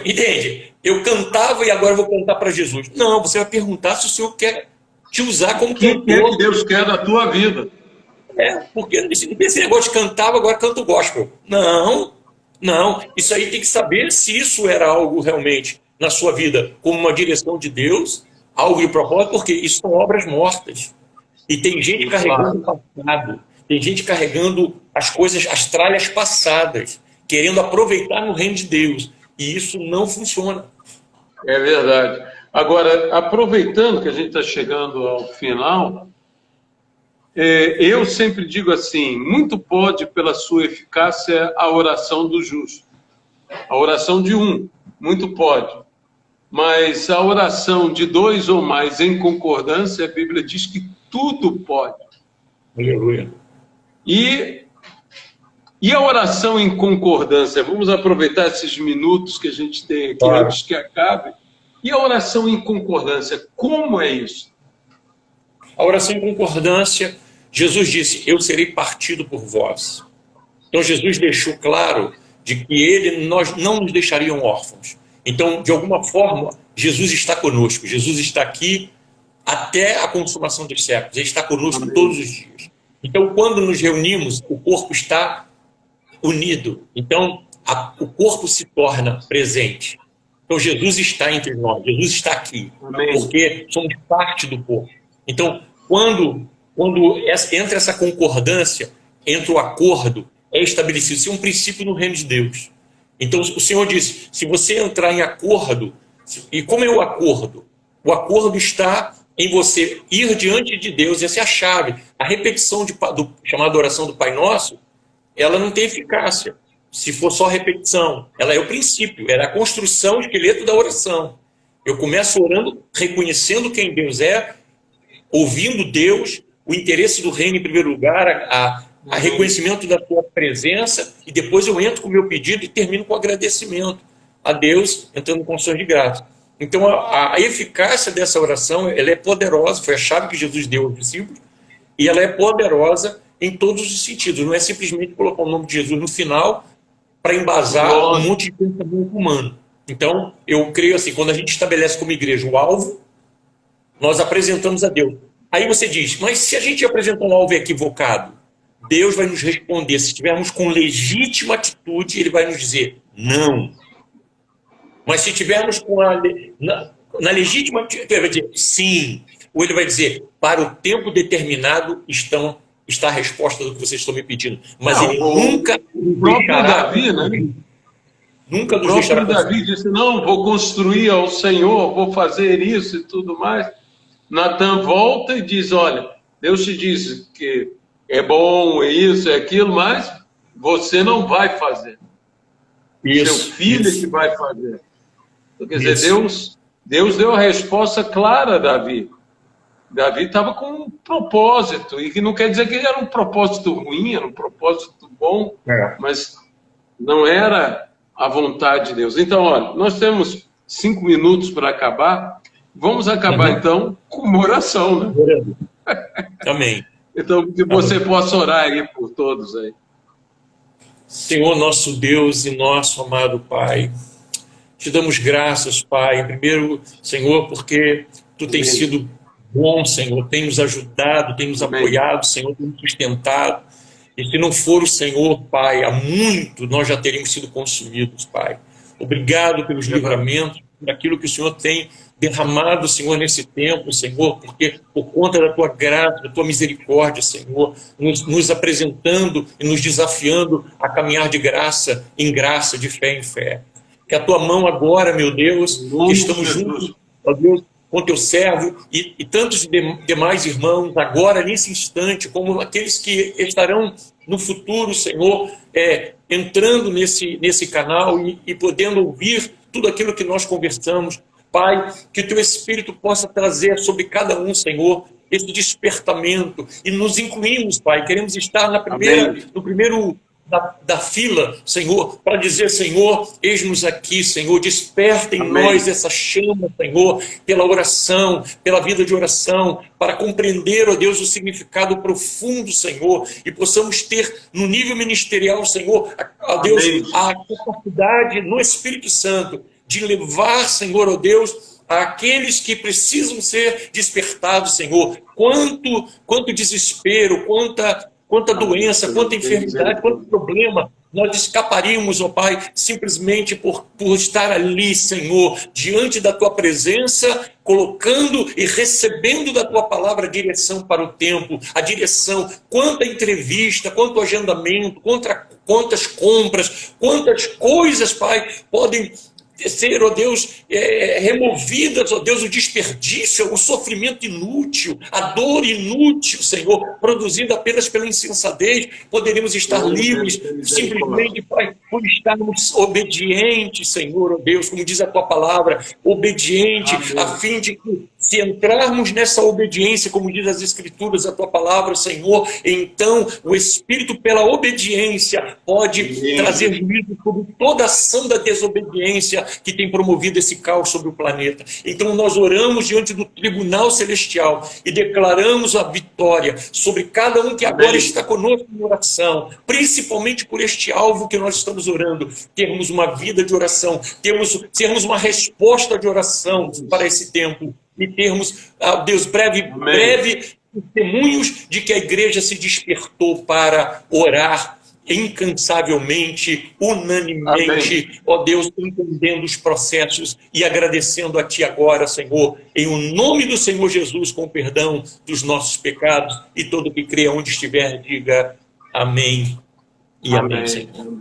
entende? Eu cantava e agora vou cantar para Jesus. Não, você vai perguntar se o Senhor quer te usar como cantor. O que é que Deus quer da tua vida? Porque não tem esse negócio de cantava, agora canto gospel. Não, não. Isso aí tem que saber se isso era algo realmente na sua vida como uma direção de Deus, algo de propósito, porque isso são obras mortas. E tem gente carregando o passado, tem gente carregando as coisas, as tralhas passadas, querendo aproveitar no reino de Deus. E isso não funciona. É verdade. Agora, aproveitando que a gente está chegando ao final, eu sempre digo assim, muito pode pela sua eficácia a oração do justo. A oração de um, muito pode. Mas a oração de dois ou mais em concordância, a Bíblia diz que tudo pode. Aleluia. E a oração em concordância? Vamos aproveitar esses minutos que a gente tem aqui antes que acabe. E a oração em concordância, como é isso? A oração em concordância, Jesus disse, eu serei partido por vós. Então Jesus deixou claro de que nós não nos deixariam órfãos. Então, de alguma forma, Jesus está conosco. Jesus está aqui até a consumação dos séculos. Ele está conosco todos os dias. Então, quando nos reunimos, o corpo está unido. Então, o corpo se torna presente. Então, Jesus está entre nós. Jesus está aqui. Amém. Porque somos parte do corpo. Então, quando entra essa concordância, entra o acordo, é estabelecido. Isso é um princípio no reino de Deus. Então, o Senhor disse, se você entrar em acordo, e como é o acordo? O acordo está em você ir diante de Deus, essa é a chave. A repetição do chamada oração do Pai Nosso, ela não tem eficácia, se for só repetição. Ela é o princípio, era a construção, o esqueleto da oração. Eu começo orando, reconhecendo quem Deus é, ouvindo Deus, o interesse do reino em primeiro lugar, a reconhecimento da tua presença, e depois eu entro com o meu pedido e termino com agradecimento a Deus, entrando com ações de graça. Então a eficácia dessa oração, ela é poderosa, foi a chave que Jesus deu aos discípulos, e ela é poderosa em todos os sentidos. Não é simplesmente colocar o nome de Jesus no final para embasar um monte de pensamento humano. Então, eu creio assim, quando a gente estabelece como igreja o alvo, nós apresentamos a Deus. Aí você diz, mas se a gente apresentar um alvo equivocado, Deus vai nos responder. Se estivermos com legítima atitude, Ele vai nos dizer não. Mas se estivermos com na legítima atitude, Ele vai dizer sim. Ou Ele vai dizer, para o tempo determinado está a resposta do que vocês estão me pedindo. Mas Ele nunca nos deixará. Davi, né? Nunca nos deixará. O próprio Davi disse, não, vou construir ao Senhor, vou fazer isso e tudo mais. Natan volta e diz, olha, Deus te disse que é bom, é isso, é aquilo, mas você não vai fazer. Isso, seu filho é que vai fazer. Então, quer dizer, Deus deu a resposta clara a Davi. Davi estava com um propósito, e que não quer dizer que era um propósito ruim, era um propósito bom, mas não era a vontade de Deus. Então, olha, nós temos 5 minutos para acabar. Vamos acabar, então, com uma oração, né? Amém. Então, que você possa orar aí por todos aí. Senhor, nosso Deus e nosso amado Pai, te damos graças, Pai, primeiro, Senhor, porque Tu tens sido bom, Senhor, tem nos ajudado, tem nos apoiado, Senhor, tem nos sustentado. E se não for o Senhor, Pai, há muito nós já teríamos sido consumidos, Pai. Obrigado pelos livramentos, por aquilo que o Senhor tem derramado, Senhor, nesse tempo, Senhor, porque por conta da Tua graça, da Tua misericórdia, Senhor, nos apresentando e nos desafiando a caminhar de graça em graça, de fé em fé. Que a Tua mão agora, meu Deus, que estamos juntos, ó Deus, com Teu servo e tantos demais irmãos, agora, nesse instante, como aqueles que estarão no futuro, Senhor, entrando nesse canal e podendo ouvir tudo aquilo que nós conversamos. Pai, que o Teu Espírito possa trazer sobre cada um, Senhor, esse despertamento, e nos incluímos, Pai, queremos estar no da fila, Senhor, para dizer, Senhor, eis-nos aqui, Senhor, desperta em Amém. nós essa chama, Senhor, pela oração, pela vida de oração, para compreender, ó Deus, o significado profundo, Senhor, e possamos ter no nível ministerial, Senhor, ó Deus, a capacidade no Espírito Santo de levar, Senhor, ó Deus, àqueles que precisam ser despertados, Senhor. Quanto desespero, quanta doença, quanta enfermidade, quanto problema nós escaparíamos, ó Pai, simplesmente por estar ali, Senhor, diante da Tua presença, colocando e recebendo da Tua palavra a direção para o tempo, a direção, quanta entrevista, quanto agendamento, quantas compras, quantas coisas, Pai, podem ser, ó Deus, removidas, ó Deus, o desperdício, o sofrimento inútil, a dor inútil, Senhor, produzida apenas pela insensatez. Poderíamos estar livres simplesmente, Pai, por estarmos obedientes, Senhor, ó Deus, como diz a Tua palavra, obediente, a fim de que, se entrarmos nessa obediência, como diz as Escrituras, a Tua palavra, Senhor, então o Espírito, pela obediência, pode trazer juízo sobre toda ação da desobediência que tem promovido esse caos sobre o planeta. Então nós oramos diante do tribunal celestial e declaramos a vitória sobre cada um que agora está conosco em oração, principalmente por este alvo que nós estamos orando, termos uma vida de oração, termos uma resposta de oração para esse tempo, e termos, Deus, breve testemunhos de que a igreja se despertou para orar incansavelmente, unanimemente, ó Deus, entendendo os processos e agradecendo a Ti agora, Senhor, em o nome do Senhor Jesus, com perdão dos nossos pecados, e todo que crê onde estiver, diga amém e amém, Senhor.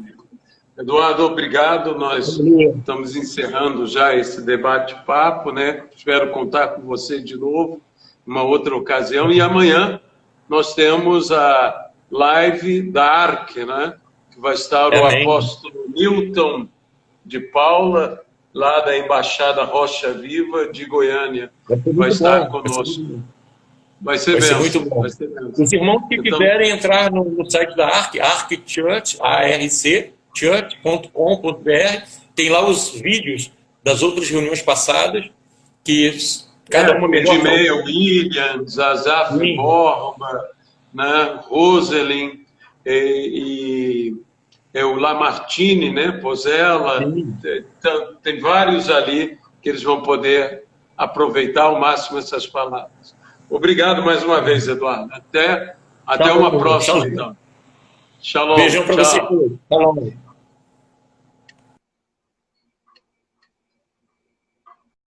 Eduardo, obrigado. Nós estamos encerrando já esse debate-papo, né? Espero contar com você de novo, uma outra ocasião. E amanhã nós temos a live da ARC, né? Que vai estar o apóstolo Newton de Paula, lá da Embaixada Rocha Viva de Goiânia. Vai estar conosco. Vai ser muito bom. Os irmãos que quiserem entrar no site da ARC, ARC Church, ARC, church.com.br, tem lá os vídeos das outras reuniões passadas, que cada uma melhor. Edmeia Williams, Azaf Borba, né, Roselyn, e o Lamartine, né, Pozella, tem vários ali que eles vão poder aproveitar ao máximo essas palavras. Obrigado mais uma vez, Eduardo. Até uma próxima, então. Shalom. Beijão para você. Shalom.